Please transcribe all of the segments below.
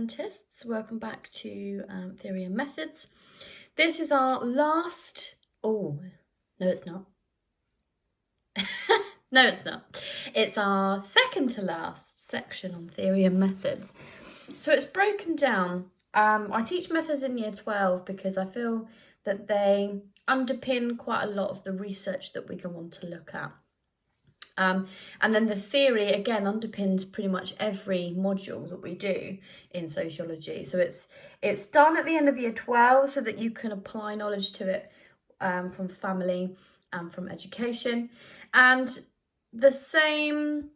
scientists, welcome back to Theory and Methods. This is our last, no it's not. No it's not. It's our second to last section on Theory and Methods. So it's broken down. I teach methods in year 12 because I feel that they underpin quite a lot of the research that we go on to look at. And then the theory, again, underpins pretty much every module that we do in sociology. So it's done at the end of year 12 so that you can apply knowledge to it from family and from education. And the same,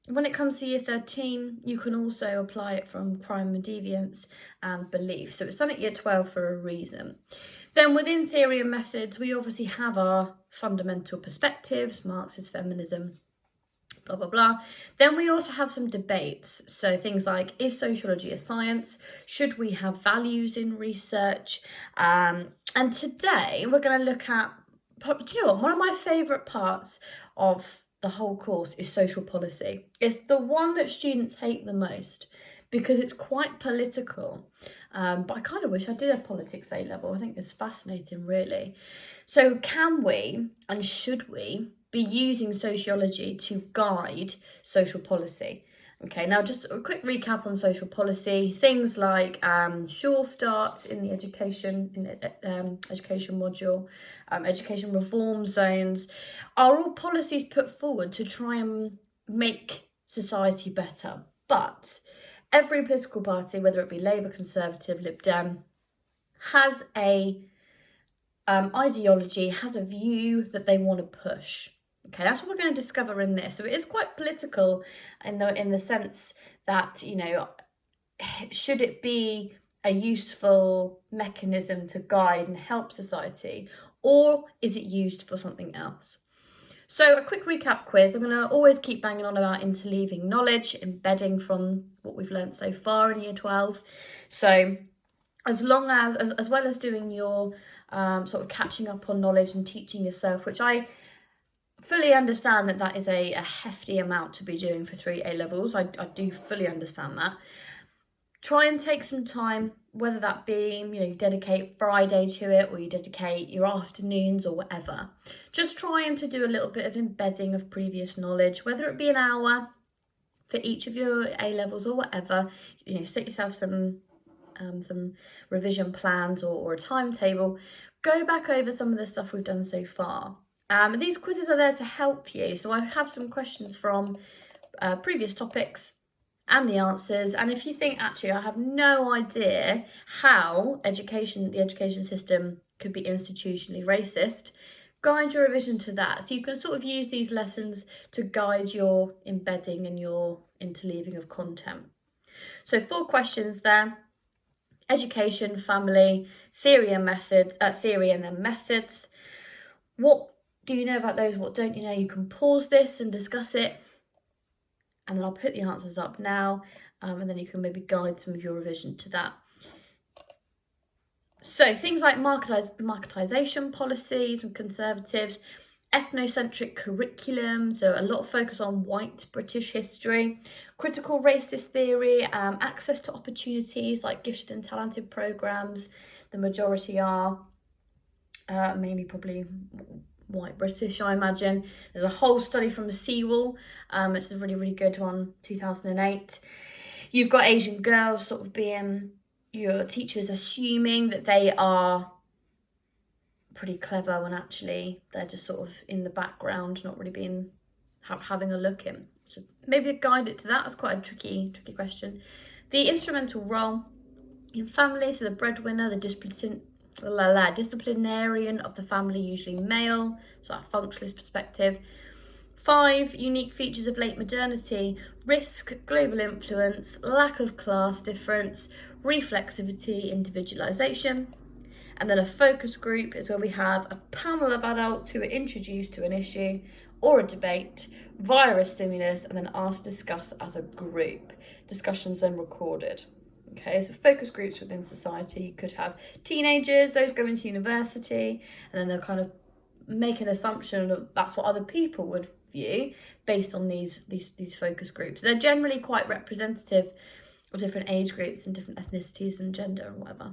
when it comes to year 13, you can also apply it from crime and deviance and belief. So it's done at year 12 for a reason. Then within theory and methods, we obviously have our fundamental perspectives, Marxist feminism, blah, blah, blah. Then we also have some debates. So things like, is sociology a science? Should we have values in research? And today we're going to look at, do you know what, one of my favourite parts of the whole course is social policy. It's the one that students hate the most because it's quite political. But I kind of wish I did a politics A level. I think it's fascinating, really. So can we and should we be using sociology to guide social policy? Okay, now just a quick recap on social policy. Things like sure starts in the education module, education reform zones, are all policies put forward to try and make society better. But every political party, whether it be Labour, Conservative, Lib Dem, has a ideology, has a view that they want to push. Okay, that's what we're going to discover in this. So it is quite political in the sense that, you know, should it be a useful mechanism to guide and help society, or is it used for something else? So a quick recap quiz. I'm going to always keep banging on about interleaving knowledge, embedding from what we've learned so far in year 12. So as well as doing your sort of catching up on knowledge and teaching yourself, which I fully understand that is a hefty amount to be doing for 3 A levels. I do fully understand that. Try and take some time, whether that be, you know, you dedicate Friday to it or you dedicate your afternoons or whatever. Just trying to do a little bit of embedding of previous knowledge, whether it be an hour for each of your A levels or whatever. You know, set yourself some revision plans or a timetable. Go back over some of the stuff we've done so far. These quizzes are there to help you. So I have some questions from previous topics and the answers. And if you think, actually, I have no idea how the education system could be institutionally racist, guide your revision to that. So you can sort of use these lessons to guide your embedding and your interleaving of content. So 4 questions there. Education, family, theory and methods, theory and then methods. What do you know about those? What don't you know? You can pause this and discuss it. And then I'll put the answers up now. And then you can maybe guide some of your revision to that. So things like marketisation policies and conservatives, ethnocentric curriculum, so a lot of focus on white British history, critical racist theory, access to opportunities like gifted and talented programmes. The majority are probably white British, I imagine. There's a whole study from Sewell. It's a really, really good one, 2008. You've got Asian girls sort of being your teachers assuming that they are pretty clever when actually they're just sort of in the background, not really having a look in. So maybe a guide it to that. That's quite a tricky question. The instrumental role in family, so the breadwinner, the disciplinarian of the family, usually male, so that functionalist perspective. 5 unique features of late modernity: risk, global influence, lack of class difference, reflexivity, individualisation. And then a focus group is where we have a panel of adults who are introduced to an issue or a debate via a stimulus and then asked to discuss as a group. Discussions then recorded. Okay, so focus groups within society. You could have teenagers, those going to university, and then they'll kind of make an assumption that that's what other people would view based on these focus groups. They're generally quite representative different age groups and different ethnicities and gender and whatever.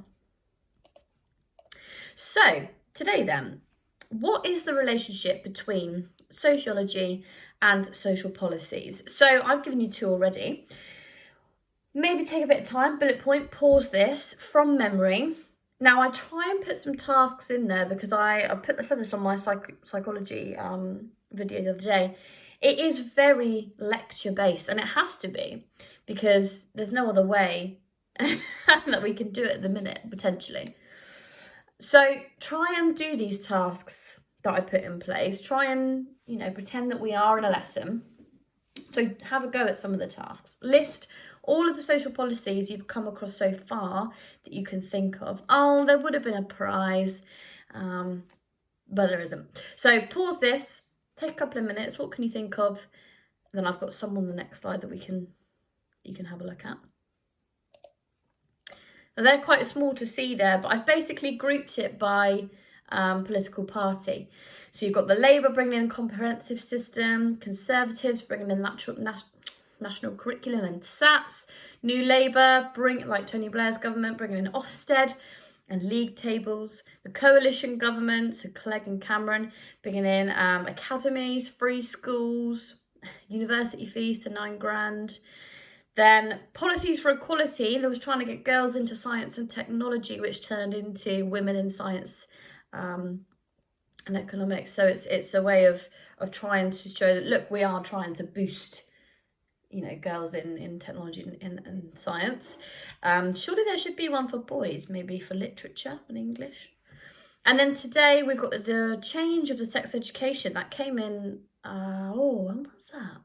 So today then, what is the relationship between sociology and social policies? So I've given you 2 already. Maybe take a bit of time, bullet point, pause this from memory. Now I try and put some tasks in there because I said this on my psychology video the other day. It is very lecture based, and it has to be, because there's no other way that we can do it at the minute, potentially. So try and do these tasks that I put in place. Try and, pretend that we are in a lesson. So have a go at some of the tasks. List all of the social policies you've come across so far that you can think of. Oh, there would have been a prize, but there isn't. So pause this, take a couple of minutes. What can you think of? And then I've got some on the next slide that you can have a look at. Now they're quite small to see there, but I've basically grouped it by political party. So you've got the Labour bringing in a comprehensive system, Conservatives bringing in national curriculum and SATs, New Labour, like Tony Blair's government, bringing in Ofsted and league tables, the coalition government, so Clegg and Cameron, bringing in academies, free schools, university fees to £9,000. Then policies for equality, they was trying to get girls into science and technology, which turned into women in science and economics. So it's a way of trying to show that, look, we are trying to boost, girls in technology and science. Surely there should be one for boys, maybe for literature and English. And then today we've got the change of the sex education that came in. When was that?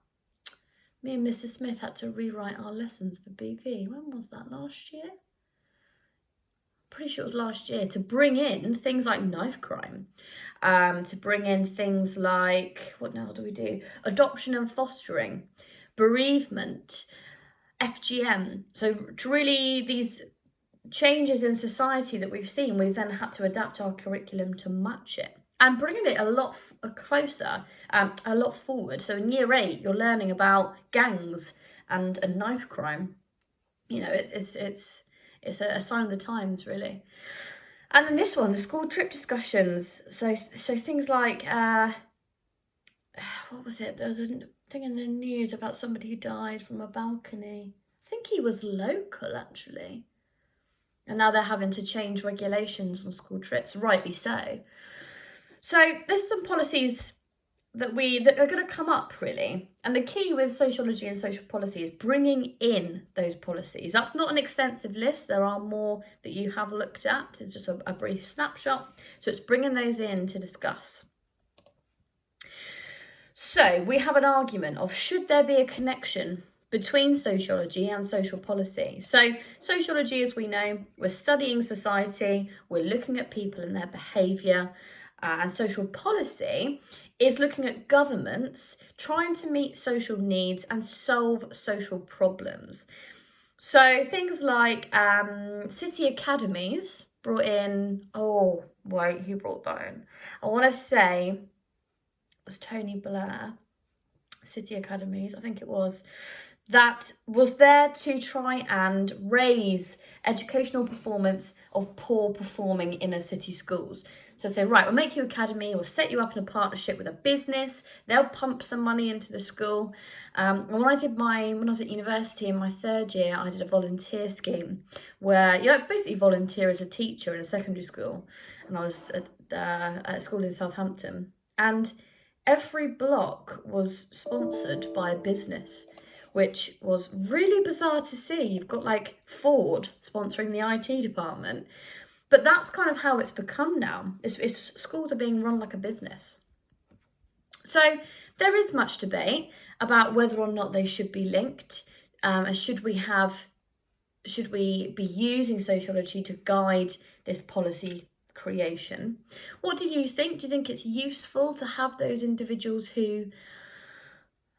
Me and Mrs. Smith had to rewrite our lessons for BV. When was that? Last year? Pretty sure it was last year, to bring in things like knife crime, to bring in things like, what now do we do? Adoption and fostering, bereavement, FGM. So really these changes in society that we've seen, we've then had to adapt our curriculum to match it. And bringing it a lot closer, a lot forward. So in year 8, you're learning about gangs and knife crime. It's a sign of the times, really. And then this one, the school trip discussions. So things like, what was it? There was a thing in the news about somebody who died from a balcony. I think he was local, actually. And now they're having to change regulations on school trips, rightly so. So there's some policies that are going to come up, really. And the key with sociology and social policy is bringing in those policies. That's not an extensive list. There are more that you have looked at. It's just a brief snapshot. So it's bringing those in to discuss. So we have an argument of, should there be a connection between sociology and social policy? So sociology, as we know, we're studying society, we're looking at people and their behaviour, and social policy is looking at governments trying to meet social needs and solve social problems. So things like city academies brought in, who brought that in? I want to say it was Tony Blair, city academies, I think it was, that was there to try and raise educational performance of poor performing inner city schools. So say, right, we'll make you academy, we'll set you up in a partnership with a business, they'll pump some money into the school. And when I was at university in my 3rd year, I did a volunteer scheme where you basically volunteer as a teacher in a secondary school. And I was at a school in Southampton. And every block was sponsored by a business, which was really bizarre to see. You've got like Ford sponsoring the IT department. But that's kind of how it's become now. Schools are being run like a business. So there is much debate about whether or not they should be linked, and should we be using sociology to guide this policy creation. What do you think? Do you think it's useful to have those individuals who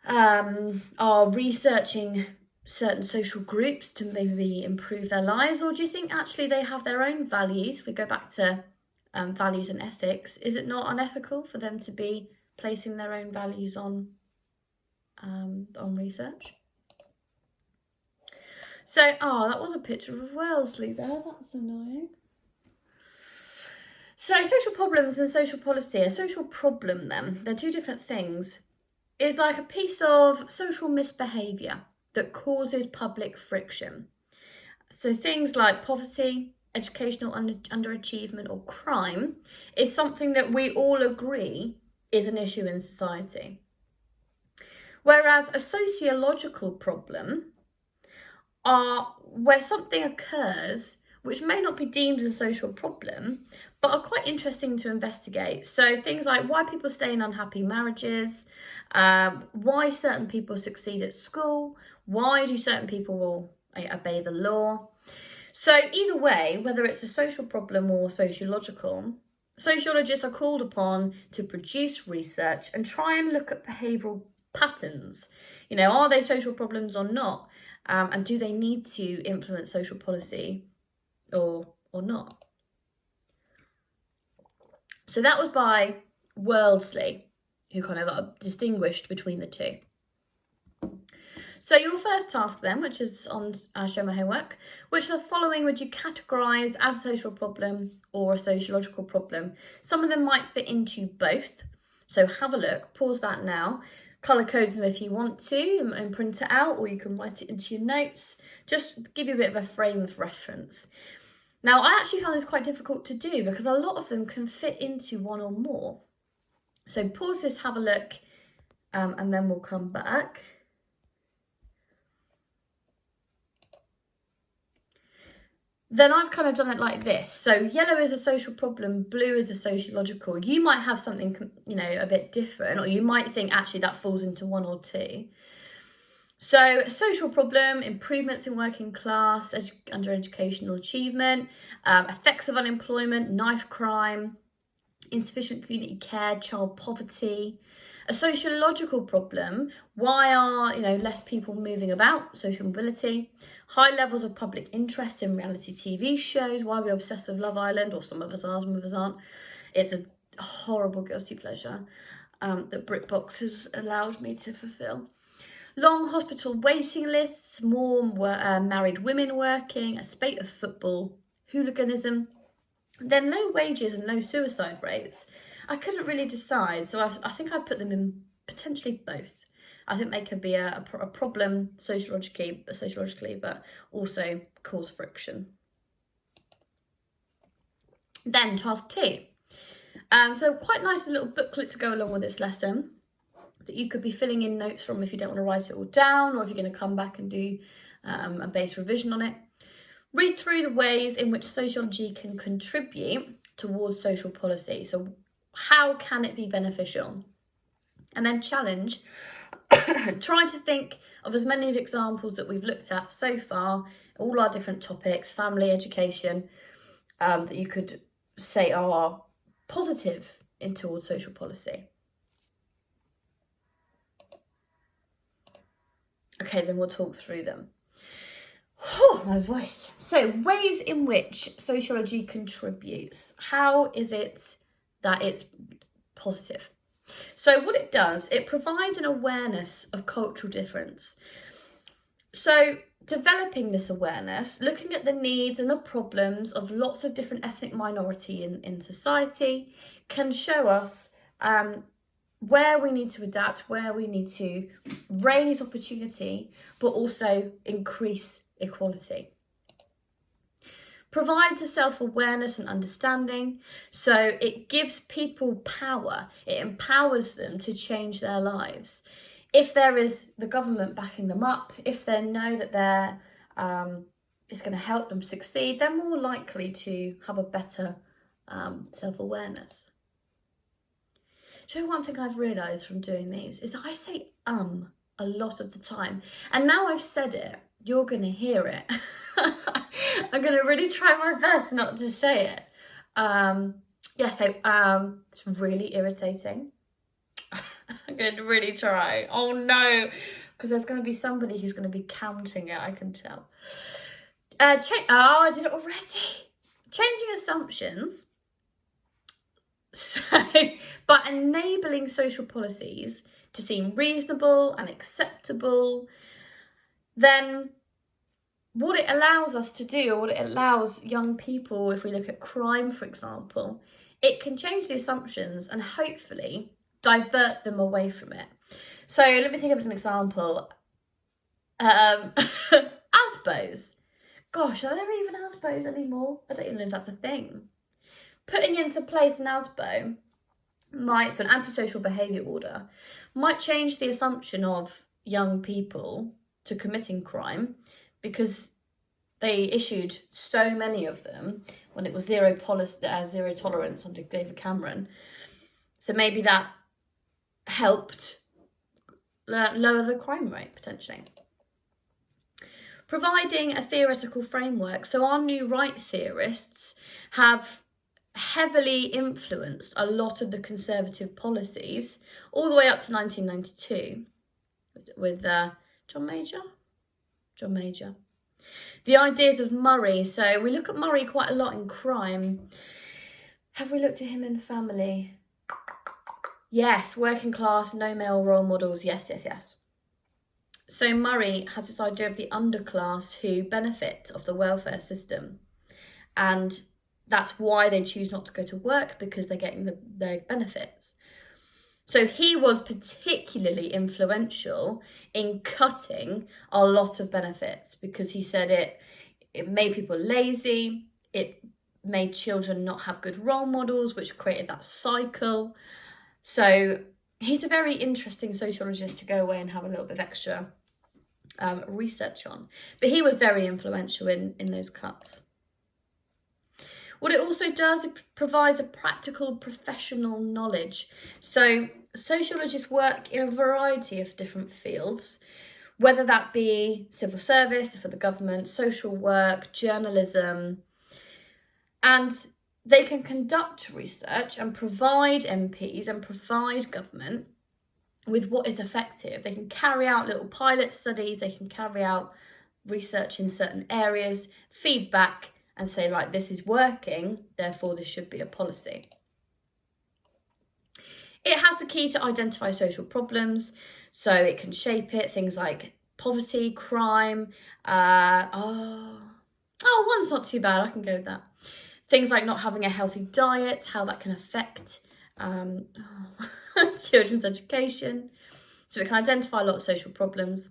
are researching certain social groups to maybe improve their lives, or do you think actually they have their own values? If we go back to values and ethics, is it not unethical for them to be placing their own values on research? So, that was a picture of Wellesley there. That's annoying. So, social problems and social policy. A social problem, then, they're two different things, is like a piece of social misbehaviour that causes public friction. So things like poverty, educational underachievement or crime is something that we all agree is an issue in society. Whereas a sociological problem are where something occurs which may not be deemed a social problem, but are quite interesting to investigate. So things like why people stay in unhappy marriages, why certain people succeed at school, why do certain people obey the law. So either way, whether it's a social problem or sociological, sociologists are called upon to produce research and try and look at behavioural patterns. Are they social problems or not? And do they need to influence social policy or not? So that was by Wellesley, who kind of distinguished between the two. So your first task then, which is on Show My Homework, which of the following would you categorise as a social problem or a sociological problem? Some of them might fit into both. So have a look, pause that now, colour code them if you want to and print it out, or you can write it into your notes, just give you a bit of a frame of reference. Now, I actually found this quite difficult to do because a lot of them can fit into one or more. So pause this, have a look, and then we'll come back. Then I've kind of done it like this. So yellow is a social problem, blue is a sociological. You might have something, a bit different, or you might think actually that falls into one or two. So social problem, improvements in working class, under educational achievement, effects of unemployment, knife crime, insufficient community care, child poverty. A sociological problem, why are less people moving about, social mobility, high levels of public interest in reality TV shows, why we're obsessed with Love Island, or some of us are, some of us aren't. It's a horrible guilty pleasure that BritBox has allowed me to fulfil. Long hospital waiting lists, more married women working, a spate of football, hooliganism, then low wages and low suicide rates. I couldn't really decide, so I think I put them in potentially both. I think they could be a problem sociologically, but also cause friction. Then task 2. So quite nice little booklet to go along with this lesson that you could be filling in notes from if you don't want to write it all down, or if you're going to come back and do a base revision on it. Read through the ways in which sociology can contribute towards social policy. So how can it be beneficial? And then challenge, try to think of as many of examples that we've looked at so far, all our different topics, family, education, that you could say are positive towards social policy. Okay, then we'll talk through them. Oh, my voice. So, ways in which sociology contributes. How is it that it's positive? So what it does, it provides an awareness of cultural difference. So developing this awareness, looking at the needs and the problems of lots of different ethnic minority in society, can show us where we need to adapt, where we need to raise opportunity, but also increase equality. Provides a self-awareness and understanding, so it gives people power, it empowers them to change their lives. If there is the government backing them up, if they know that it's going to help them succeed, they're more likely to have a better self-awareness. Do you know one thing I've realised from doing these is that I say a lot of the time, and now I've said it, you're going to hear it. I'm going to really try my best not to say it. It's really irritating. I'm going to really try. Oh no, because there's going to be somebody who's going to be counting it, I can tell. I did it already. Changing assumptions. So, by enabling social policies to seem reasonable and acceptable, then what it allows us to do, or what it allows young people, if we look at crime, for example, it can change the assumptions and hopefully divert them away from it. So let me think of an example. ASBOs. Gosh, are there even ASBOs anymore? I don't even know if that's a thing. Putting into place an ASBO so an antisocial behaviour order, might change the assumption of young people to committing crime, because they issued so many of them when it was zero tolerance under David Cameron. So maybe that helped lower the crime rate, potentially. Providing a theoretical framework. So our new right theorists have heavily influenced a lot of the conservative policies all the way up to 1992 with John Major. The ideas of Murray. So we look at Murray quite a lot in crime. Have we looked at him in family? Yes, working class, no male role models. Yes. So Murray has this idea of the underclass who benefit of the welfare system. And that's why they choose not to go to work, because they're getting their benefits. So he was particularly influential in cutting a lot of benefits, because he said it made people lazy, it made children not have good role models, which created that cycle. So he's a very interesting sociologist to go away and have a little bit of extra research on. But he was very influential in those cuts. What it also does, it provides a practical professional knowledge. So sociologists work in a variety of different fields, whether that be civil service for the government, social work, journalism, and they can conduct research and provide MPs and provide government with what is effective. They can carry out little pilot studies, they can carry out research in certain areas, feedback, and say, right, this is working, therefore this should be a policy. It has the key to identify social problems, so it can shape it, things like poverty, crime, one's not too bad, I can go with that. Things like not having a healthy diet, how that can affect children's education. So it can identify a lot of social problems.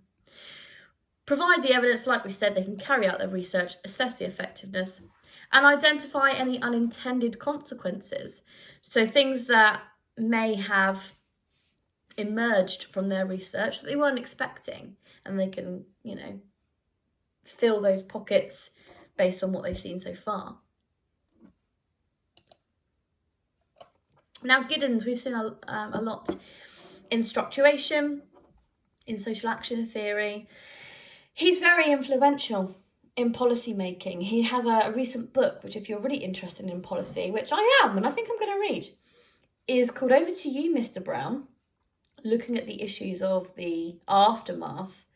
Provide the evidence, like we said, they can carry out their research, assess the effectiveness, and identify any unintended consequences. So things that may have emerged from their research that they weren't expecting, and they can, fill those pockets based on what they've seen so far. Now, Giddens, we've seen a lot in structuration, in social action theory. He's very influential in policy making. He has a recent book, which if you're really interested in policy, which I am, and I think I'm going to read, is called Over to You, Mr. Brown, looking at the issues of the aftermath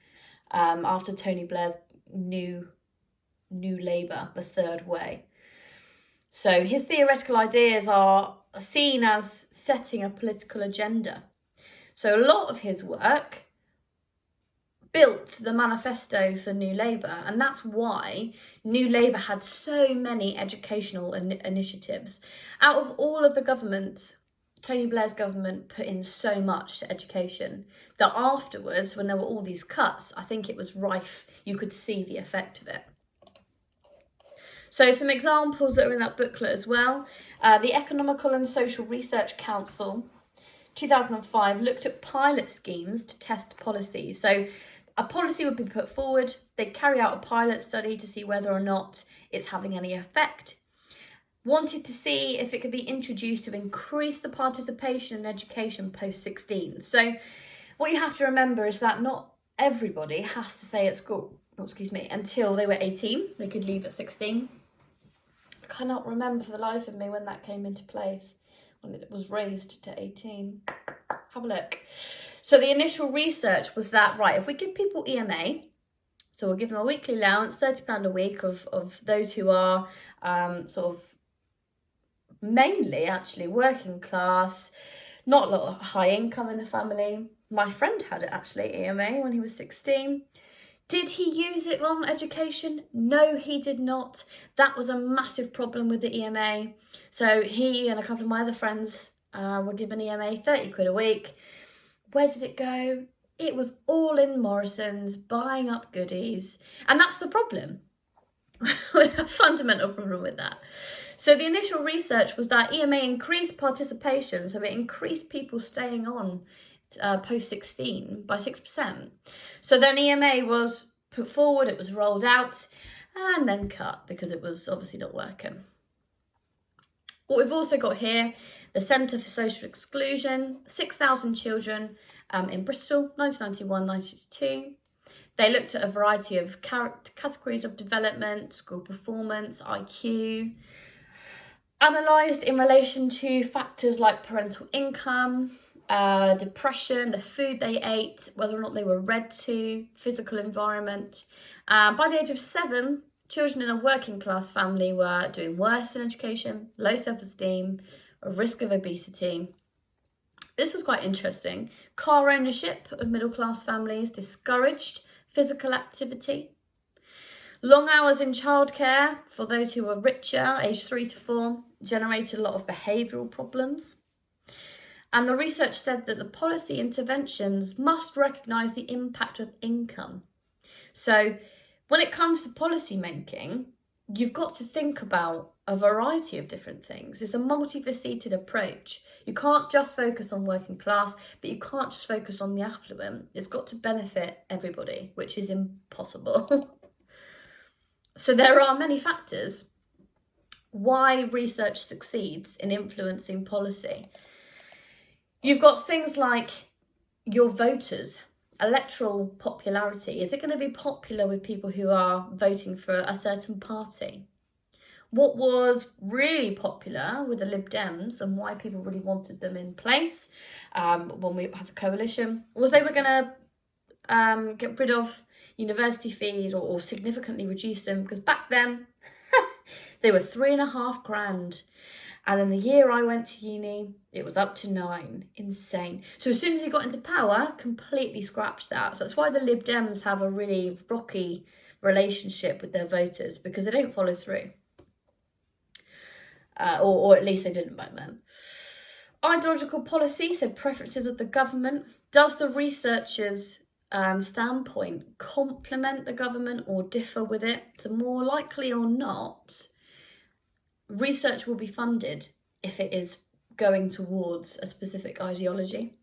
after Tony Blair's new Labour, the third way. So his theoretical ideas are seen as setting a political agenda. So a lot of his work built the manifesto for New Labour, and that's why New Labour had so many educational initiatives. Out of all of the governments, Tony Blair's government put in so much to education that afterwards, when there were all these cuts, I think it was rife. You could see the effect of it. So some examples that are in that booklet as well. The Economical and Social Research Council, 2005, looked at pilot schemes to test policies. So a policy would be put forward, they'd carry out a pilot study to see whether or not it's having any effect. Wanted to see if it could be introduced to increase the participation in education post-16. So what you have to remember is that not everybody has to stay at school, until they were 18. They could leave at 16. I cannot remember for the life of me when that came into place, when it was raised to 18. Have a look. So the initial research was that, right, if we give people EMA, so we'll give them a weekly allowance, £30 a week of those who are sort of mainly actually working class, not a lot of high income in the family. My friend had it actually, EMA, when he was 16. Did he use it on education? No, he did not. That was a massive problem with the EMA. So he and a couple of my other friends were given EMA 30 quid a week. Where did it go? It was all in Morrison's, buying up goodies. And that's the problem. A fundamental problem with that. So the initial research was that EMA increased participation, so it increased people staying on post 16 by 6%. So then EMA was put forward, it was rolled out, and then cut because it was obviously not working. What we've also got here, the Centre for Social Exclusion, 6,000 children in Bristol, 1991-92. They looked at a variety of categories of development, school performance, IQ, analysed in relation to factors like parental income, depression, the food they ate, whether or not they were read to, physical environment. By the age of 7, children in a working class family were doing worse in education, low self-esteem, a risk of obesity. This was quite interesting. Car ownership of middle class families discouraged physical activity. Long hours in childcare for those who were richer, aged 3 to 4, generated a lot of behavioural problems. And the research said that the policy interventions must recognise the impact of income. So when it comes to policy making, you've got to think about a variety of different things. It's a multifaceted approach. You can't just focus on working class, but you can't just focus on the affluent. It's got to benefit everybody, which is impossible. So there are many factors why research succeeds in influencing policy. You've got things like your voters, electoral popularity. Is it going to be popular with people who are voting for a certain party? What was really popular with the Lib Dems and why people really wanted them in place when we have a coalition was they were going to get rid of university fees or significantly reduce them, because back then they were £3,500. And then the year I went to uni, it was up to 9. Insane. So as soon as he got into power, completely scratched that. So that's why the Lib Dems have a really rocky relationship with their voters, because they don't follow through. Or at least they didn't back then. Ideological policy, so preferences of the government. Does the researchers' standpoint complement the government or differ with it? So more likely or not, research will be funded if it is going towards a specific ideology.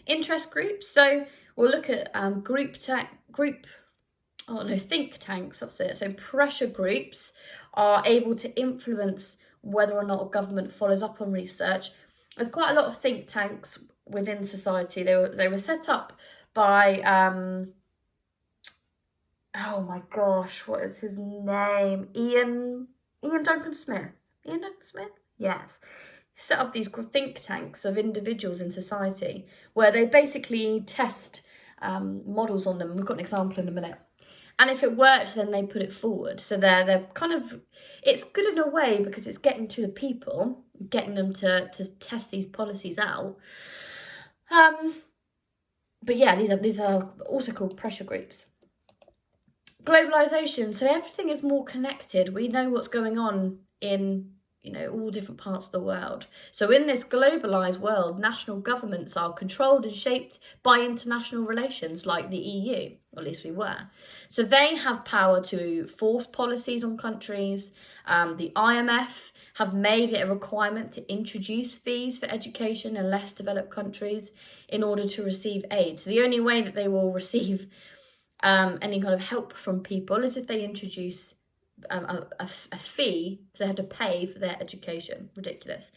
Interest groups, so we'll look at think tanks, that's it. So pressure groups are able to influence whether or not a government follows up on research. There's quite a lot of think tanks within society. They were set up by oh my gosh, what is his name? Ian Duncan Smith. Ian Duncan Smith? Yes. Set up these think tanks of individuals in society where they basically test models on them. We've got an example in a minute. And if it works, then they put it forward. So they're kind of, it's good in a way because it's getting to the people, getting them to test these policies out. But yeah, these are also called pressure groups. Globalization, so everything is more connected. We know what's going on in all different parts of the world. So in this globalized world, national governments are controlled and shaped by international relations like the EU, or at least we were. So they have power to force policies on countries. The IMF have made it a requirement to introduce fees for education in less developed countries in order to receive aid. So the only way that they will receive any kind of help from people is if they introduce a fee, so they have to pay for their education. Ridiculous.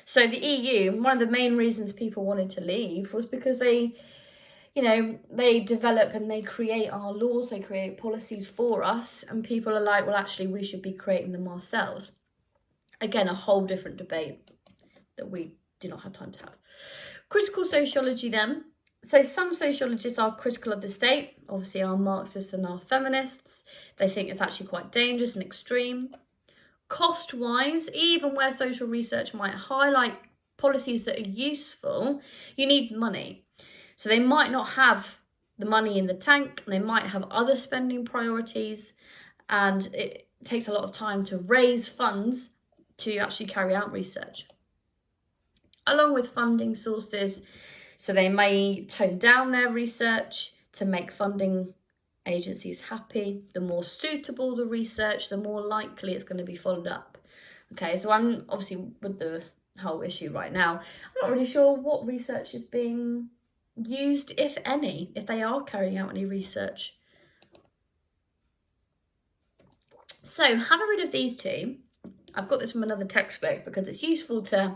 So the EU, one of the main reasons people wanted to leave was because they develop and they create our laws, they create policies for us, and people are like, well, actually, we should be creating them ourselves. Again, a whole different debate that we do not have time to have. Critical sociology then. So some sociologists are critical of the state, obviously are Marxists and are feminists. They think it's actually quite dangerous and extreme. Cost-wise, even where social research might highlight policies that are useful, you need money. So they might not have the money in the tank, and they might have other spending priorities, and it takes a lot of time to raise funds to actually carry out research. Along with funding sources, so they may tone down their research to make funding agencies happy. The more suitable the research, the more likely it's going to be followed up. Okay, so I'm obviously with the whole issue right now, I'm not really sure what research is being used, if any, if they are carrying out any research. So have a read of these two. I've got this from another textbook because it's useful to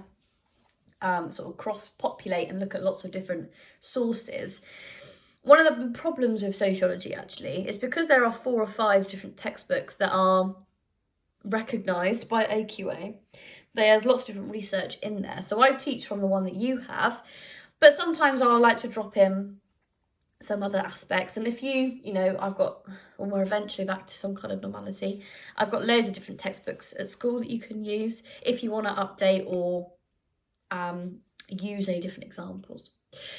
sort of cross-populate and look at lots of different sources. One of the problems with sociology actually is because there are 4 or 5 different textbooks that are recognised by AQA, there's lots of different research in there. So I teach from the one that you have, but sometimes I like to drop in some other aspects. And if you know, when we're eventually back to some kind of normality, I've got loads of different textbooks at school that you can use if you want to update or use any different examples.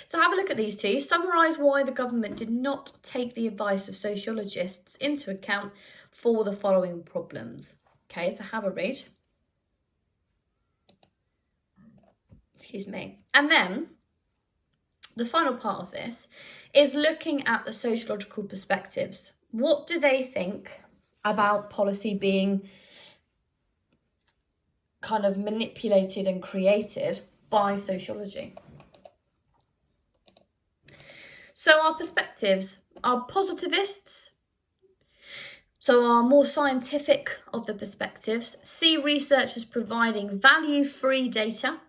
So have a look at these two. Summarise why the government did not take the advice of sociologists into account for the following problems. Okay, so have a read. Excuse me. And then the final part of this is looking at the sociological perspectives. What do they think about policy being kind of manipulated and created by sociology? So our perspectives are positivists, so are more scientific of the perspectives, see research as providing value-free data.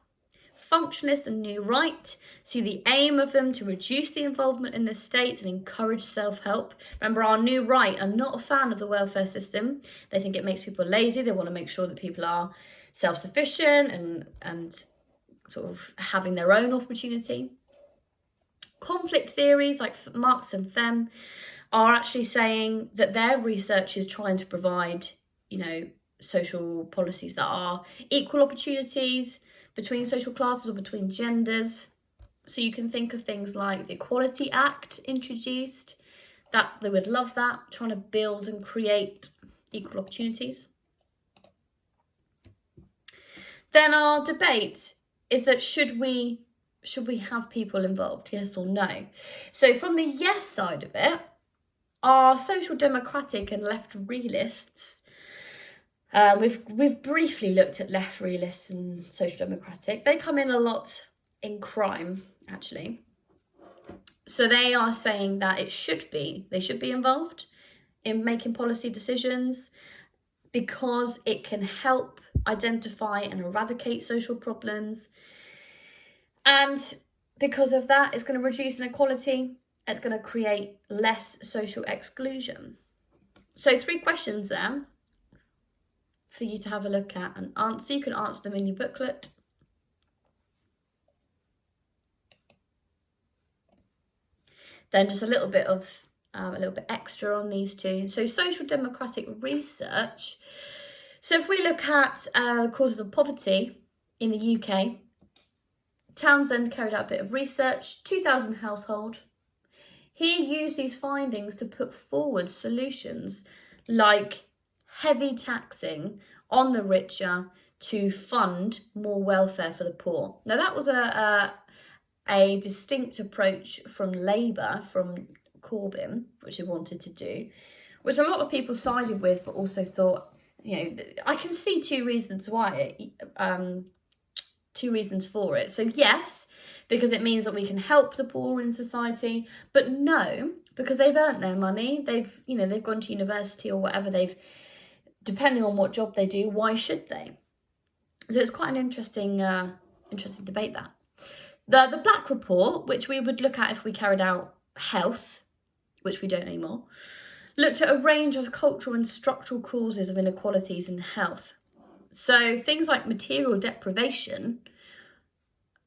Functionalists and New Right see the aim of them to reduce the involvement in the state and encourage self-help. Remember, our New Right are not a fan of the welfare system. They think it makes people lazy. They want to make sure that people are self-sufficient and sort of having their own opportunity. Conflict theories like Marx and Fem are actually saying that their research is trying to provide, social policies that are equal opportunities between social classes or between genders. So you can think of things like the Equality Act introduced, that they would love that, trying to build and create equal opportunities. Then our debate is that should we have people involved, yes or no? So from the yes side of it, our social democratic and left realists, we've briefly looked at left realists and social democratic. They come in a lot in crime, actually. So they are saying that they should be involved in making policy decisions because it can help identify and eradicate social problems. And because of that, it's going to reduce inequality. It's going to create less social exclusion. So 3 questions there for you to have a look at and answer. You can answer them in your booklet. Then just a little bit extra on these two. So social democratic research. So if we look at causes of poverty in the UK, Townsend carried out a bit of research, 2,000 households. He used these findings to put forward solutions like heavy taxing on the richer to fund more welfare for the poor. Now that was a distinct approach from Labour, from Corbyn, which he wanted to do, which a lot of people sided with, but also thought, I can see 2 reasons why, 2 reasons for it. So yes, because it means that we can help the poor in society, but no, because they've earned their money, they've gone to university or whatever, depending on what job they do, why should they? So it's quite an interesting debate that. The Black Report, which we would look at if we carried out health, which we don't anymore, looked at a range of cultural and structural causes of inequalities in health. So things like material deprivation,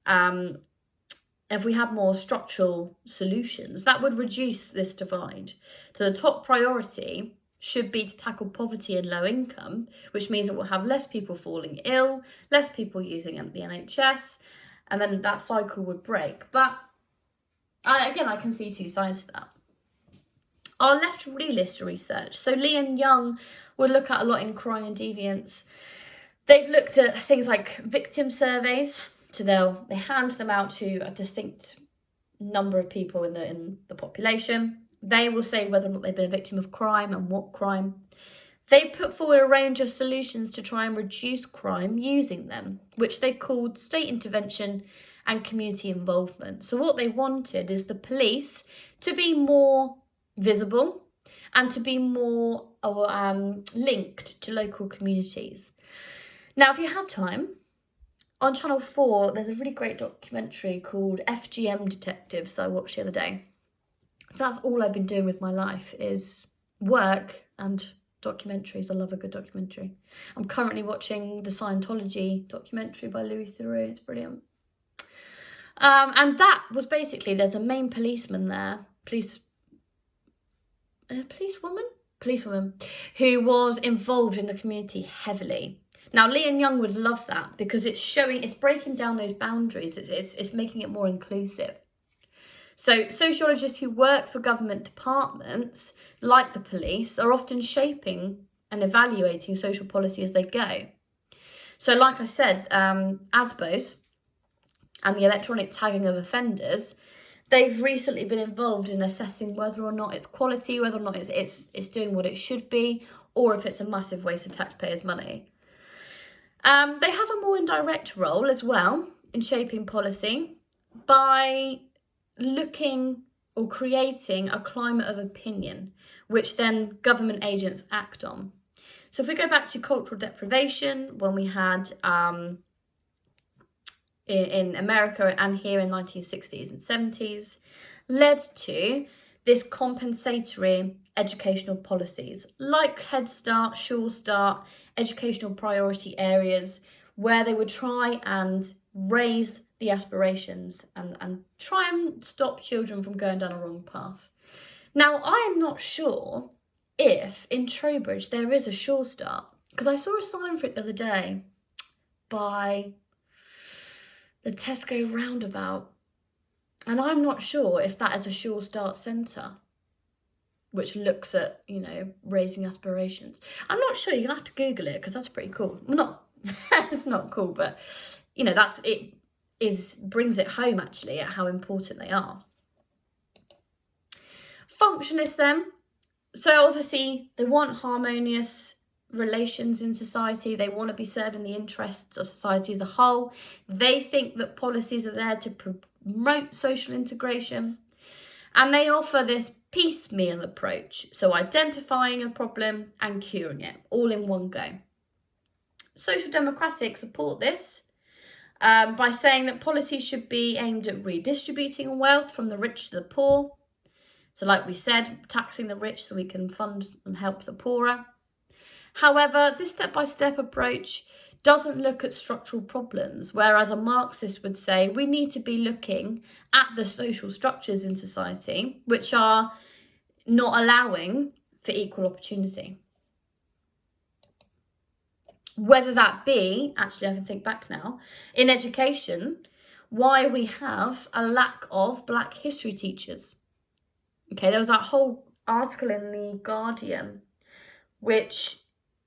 if we had more structural solutions, that would reduce this divide. So the top priority should be to tackle poverty and low income, which means that we'll have less people falling ill, less people using the NHS, and then that cycle would break. But I can see 2 sides to that. are left realist research. So Lee and Young would look at a lot in crime and deviance. They've looked at things like victim surveys. So they hand them out to a distinct number of people in the population. They will say whether or not they've been a victim of crime and what crime. They put forward a range of solutions to try and reduce crime using them, which they called state intervention and community involvement. So what they wanted is the police to be more visible and to be more linked to local communities. Now, if you have time, on Channel 4, there's a really great documentary called FGM Detectives that I watched the other day. That's all I've been doing with my life is work and documentaries. I love a good documentary. I'm currently watching the Scientology documentary by Louis Theroux. It's brilliant. And that was basically, there's a main policeman there, policewoman, who was involved in the community heavily. Now, Lee and Young would love that because it's breaking down those boundaries. It's making it more inclusive. So sociologists who work for government departments, like the police, are often shaping and evaluating social policy as they go. So like I said, ASBOs and the electronic tagging of offenders, they've recently been involved in assessing whether or not it's quality, whether or not it's doing what it should be, or if it's a massive waste of taxpayers' money. They have a more indirect role as well in shaping policy by looking or creating a climate of opinion, which then government agents act on. So if we go back to cultural deprivation, when we had in America and here in 1960s and 70s, led to this compensatory educational policies like Head Start, Sure Start, educational priority areas, where they would try and raise the aspirations and try and stop children from going down a wrong path. Now, I am not sure if in Trowbridge there is a Sure Start, because I saw a sign for it the other day by the Tesco roundabout, and I'm not sure if that is a Sure Start centre which looks at, raising aspirations. I'm not sure. You're gonna have to Google it because that's pretty cool. Well, not it's not cool, but brings it home actually at how important they are. Functionists then. So obviously they want harmonious relations in society. They want to be serving the interests of society as a whole. They think that policies are there to promote social integration. And they offer this piecemeal approach. So identifying a problem and curing it all in one go. Social democratic support this by saying that policies should be aimed at redistributing wealth from the rich to the poor. So like we said, taxing the rich so we can fund and help the poorer. However, this step-by-step approach doesn't look at structural problems, whereas a Marxist would say we need to be looking at the social structures in society which are not allowing for equal opportunity. Whether that be, actually I can think back now, in education, why we have a lack of Black history teachers. Okay, there was that whole article in The Guardian which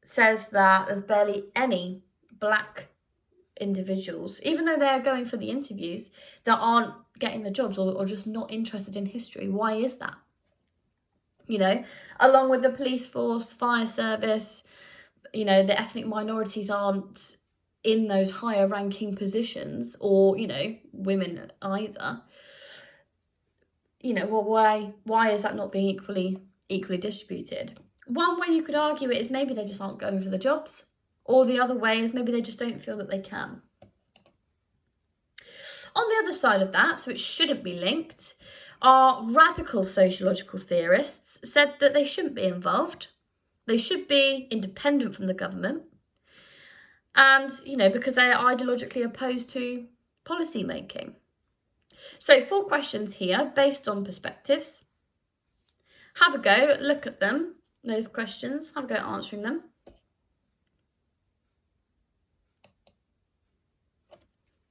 says that there's barely any Black individuals, even though they're going for the interviews, that aren't getting the jobs or just not interested in history. Why is that? Along with the police force, fire service, the ethnic minorities aren't in those higher ranking positions, or, women either. Why is that not being equally distributed? One way you could argue it is maybe they just aren't going for the jobs, or the other way is maybe they just don't feel that they can. On the other side of that, so it shouldn't be linked, our radical sociological theorists said that they shouldn't be involved. They should be independent from the government. And, because they are ideologically opposed to policy making. So 4 questions here based on perspectives. Have a go, look at them, those questions, have a go at answering them.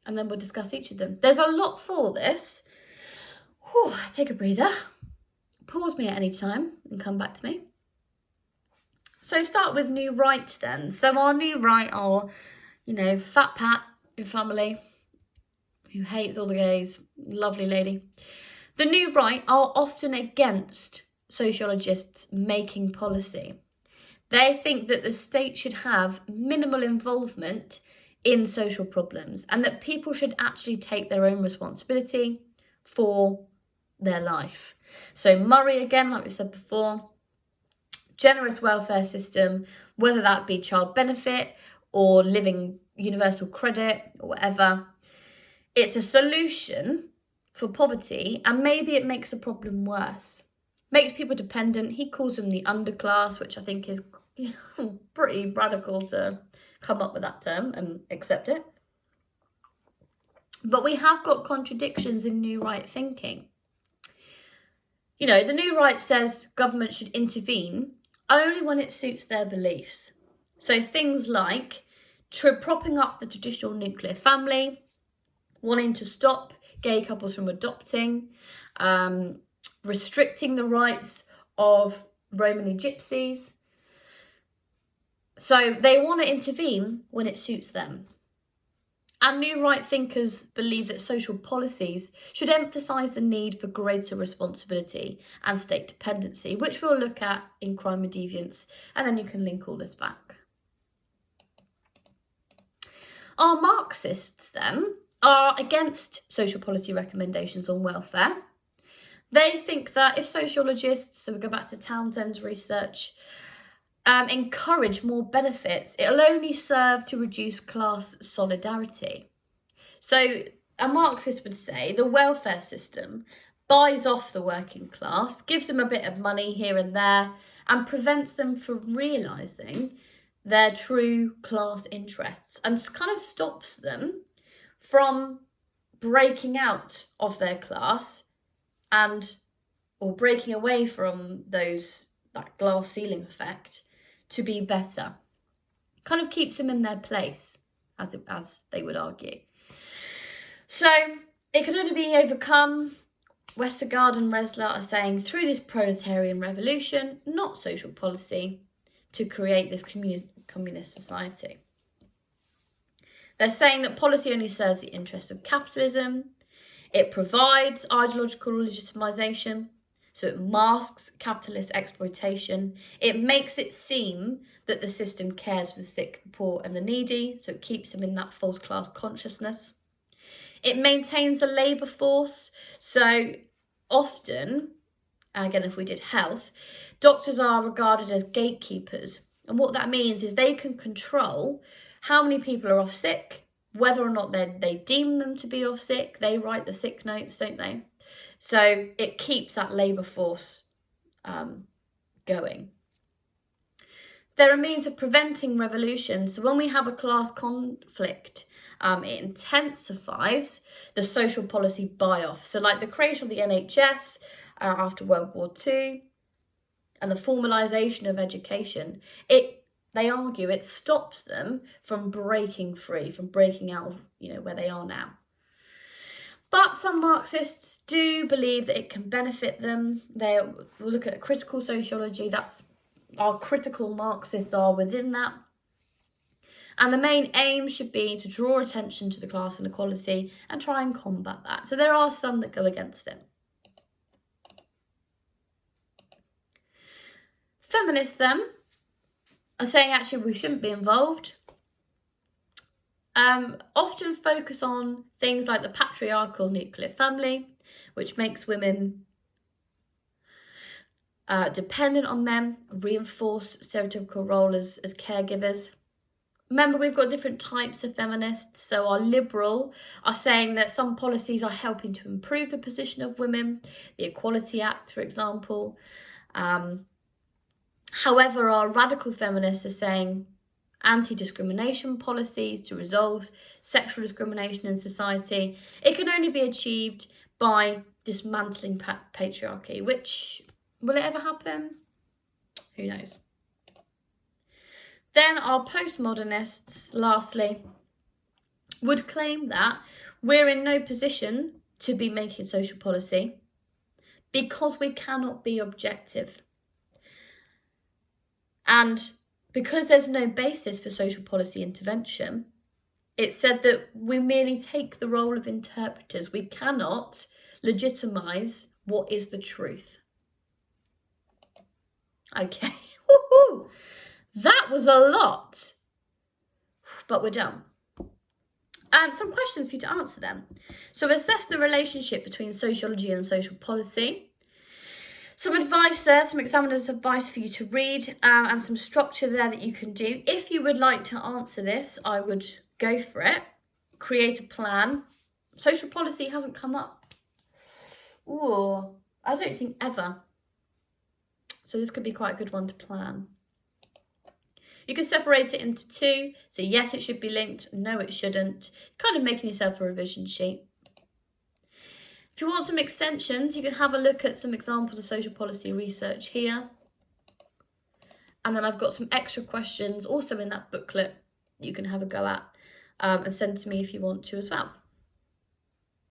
And then we'll discuss each of them. There's a lot for this. Whew, take a breather. pause me at any time and come back to me. So start with new right then. So our new right are, Fat Pat in family, who hates all the gays, lovely lady. The new right are often against sociologists making policy. They think that the state should have minimal involvement in social problems and that people should actually take their own responsibility for their life. So Murray, again, like we said before, generous welfare system, whether that be child benefit or living universal credit or whatever, it's a solution for poverty, and maybe it makes the problem worse. Makes people dependent. He calls them the underclass, which I think is pretty radical to come up with that term and accept it. But we have got contradictions in new right thinking. The new right says government should intervene only when it suits their beliefs. So things like propping up the traditional nuclear family, wanting to stop gay couples from adopting, restricting the rights of Romani gypsies. So they want to intervene when it suits them. And new right thinkers believe that social policies should emphasise the need for greater responsibility and state dependency, which we'll look at in Crime and Deviance, and then you can link all this back. Our Marxists, then, are against social policy recommendations on welfare. They think that if sociologists, so we go back to Townsend's research, encourage more benefits, it'll only serve to reduce class solidarity. So a Marxist would say the welfare system buys off the working class, gives them a bit of money here and there, and prevents them from realising their true class interests, and kind of stops them from breaking out of their class or breaking away from that glass ceiling effect to be better. Kind of keeps them in their place, as they would argue. So it can only be overcome, Westergaard and Resler are saying, through this proletarian revolution, not social policy, to create this communist society. They're saying that policy only serves the interests of capitalism. It provides ideological legitimisation, so it masks capitalist exploitation. It makes it seem that the system cares for the sick, the poor and the needy, so it keeps them in that false class consciousness. It maintains the labour force, so often, again if we did health, doctors are regarded as gatekeepers. And what that means is they can control how many people are off sick, whether or not they deem them to be off sick. They write the sick notes, don't they? So it keeps that labour force going. There are means of preventing revolutions. So when we have a class conflict, it intensifies the social policy buy-off. So like the creation of the NHS after World War II and the formalisation of education, they argue it stops them from breaking free, from breaking out of where they are now. But some Marxists do believe that it can benefit them. We'll look at critical sociology. That's our critical Marxists are within that. And the main aim should be to draw attention to the class inequality and try and combat that. So there are some that go against it. Feminists then are saying actually we shouldn't be involved. Often focus on things like the patriarchal nuclear family, which makes women dependent on men, reinforce stereotypical role as caregivers. Remember, we've got different types of feminists. So our liberal are saying that some policies are helping to improve the position of women, the Equality Act, for example. However, our radical feminists are saying anti-discrimination policies to resolve sexual discrimination in society, it can only be achieved by dismantling patriarchy, which, will it ever happen? Who knows? Then our postmodernists, lastly, would claim that we're in no position to be making social policy, because we cannot be objective. And because there's no basis for social policy intervention, it's said that we merely take the role of interpreters. We cannot legitimise what is the truth. Okay, woohoo! That was a lot, but we're done. Some questions for you to answer them. So assess the relationship between sociology and social policy. Some advice there, some examiner's advice for you to read, and some structure there that you can do. If you would like to answer this, I would go for it. Create a plan. Social policy hasn't come up. Ooh, I don't think ever. So this could be quite a good one to plan. You can separate it into two. So yes, it should be linked. No, it shouldn't. Kind of making yourself a revision sheet. If you want some extensions, you can have a look at some examples of social policy research here. And then I've got some extra questions also in that booklet you can have a go at and send to me if you want to as well.